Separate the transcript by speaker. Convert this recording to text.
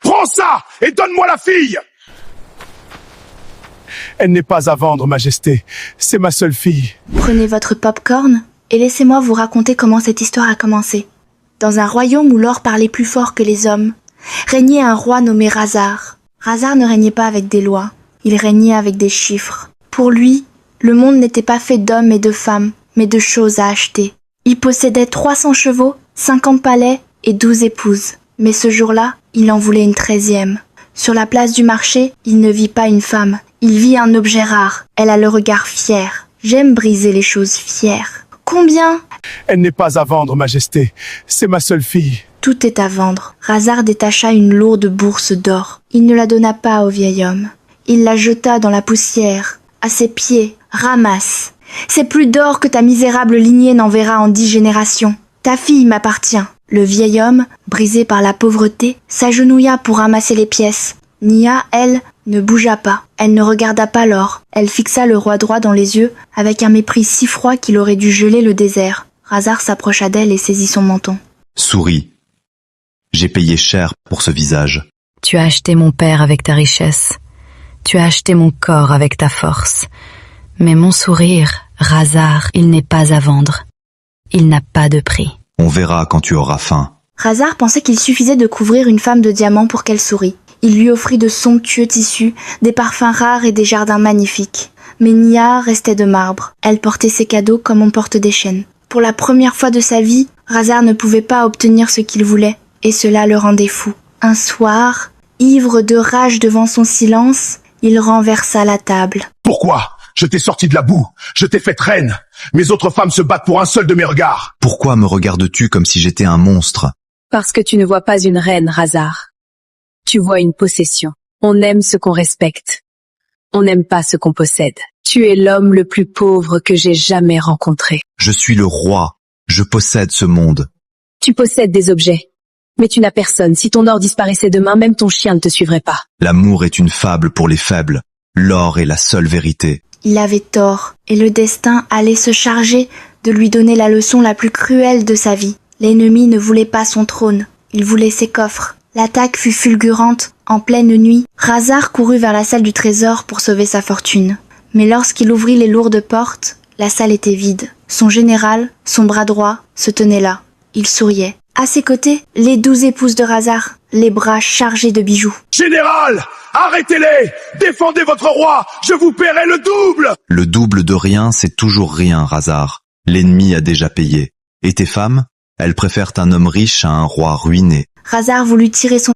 Speaker 1: Prends ça et donne-moi la fille! Elle n'est pas à vendre, Majesté. C'est ma seule fille.
Speaker 2: Prenez votre pop-corn et laissez-moi vous raconter comment cette histoire a commencé. Dans un royaume où l'or parlait plus fort que les hommes, régnait un roi nommé Razar. Razar ne régnait pas avec des lois, il régnait avec des chiffres. Pour lui, le monde n'était pas fait d'hommes et de femmes, mais de choses à acheter. Il possédait 300 chevaux, 50 palais et 12 épouses. Mais ce jour-là, il en voulait une 13e. Sur la place du marché, il ne vit pas une femme, il vit un objet rare. Elle a le regard fier. J'aime briser les choses fières. Combien?
Speaker 1: Elle n'est pas à vendre, Majesté. C'est ma seule fille.
Speaker 2: Tout est à vendre. Razar détacha une lourde bourse d'or. Il ne la donna pas au vieil homme. Il la jeta dans la poussière. À ses pieds, ramasse. C'est plus d'or que ta misérable lignée n'en verra en 10 générations. Ta fille m'appartient. Le vieil homme, brisé par la pauvreté, s'agenouilla pour ramasser les pièces. Nia, elle, ne bougea pas. Elle ne regarda pas l'or. Elle fixa le roi droit dans les yeux, avec un mépris si froid qu'il aurait dû geler le désert. Razar s'approcha d'elle et saisit son menton.
Speaker 3: Souris. J'ai payé cher pour ce visage.
Speaker 4: Tu as acheté mon père avec ta richesse. Tu as acheté mon corps avec ta force. Mais mon sourire, Razar, il n'est pas à vendre. Il n'a pas de prix.
Speaker 3: On verra quand tu auras faim.
Speaker 2: Razar pensait qu'il suffisait de couvrir une femme de diamants pour qu'elle sourie. Il lui offrit de somptueux tissus, des parfums rares et des jardins magnifiques. Mais Nia restait de marbre. Elle portait ses cadeaux comme on porte des chaînes. Pour la première fois de sa vie, Razar ne pouvait pas obtenir ce qu'il voulait, et cela le rendait fou. Un soir, ivre de rage devant son silence, il renversa la table.
Speaker 1: Pourquoi? Je t'ai sorti de la boue. Je t'ai faite reine. Mes autres femmes se battent pour un seul de mes regards.
Speaker 3: Pourquoi me regardes-tu comme si j'étais un monstre?
Speaker 5: Parce que tu ne vois pas une reine, Razar. Tu vois une possession. On aime ce qu'on respecte. On n'aime pas ce qu'on possède. Tu es l'homme le plus pauvre que j'ai jamais rencontré.
Speaker 3: Je suis le roi. Je possède ce monde.
Speaker 5: Tu possèdes des objets. Mais tu n'as personne. Si ton or disparaissait demain, même ton chien ne te suivrait pas.
Speaker 3: L'amour est une fable pour les faibles. L'or est la seule vérité.
Speaker 2: Il avait tort, et le destin allait se charger de lui donner la leçon la plus cruelle de sa vie. L'ennemi ne voulait pas son trône, il voulait ses coffres. L'attaque fut fulgurante. En pleine nuit, Razar courut vers la salle du trésor pour sauver sa fortune. Mais lorsqu'il ouvrit les lourdes portes, la salle était vide. Son général, son bras droit, se tenait là. Il souriait. À ses côtés, les 12 épouses de Razar, les bras chargés de bijoux.
Speaker 1: Général! Arrêtez-les! Défendez votre roi! Je vous paierai le double!
Speaker 3: Le double de rien, c'est toujours rien, Razar. L'ennemi a déjà payé. Et tes femmes? Elles préfèrent un homme riche à un roi ruiné.
Speaker 2: Razar voulut tirer son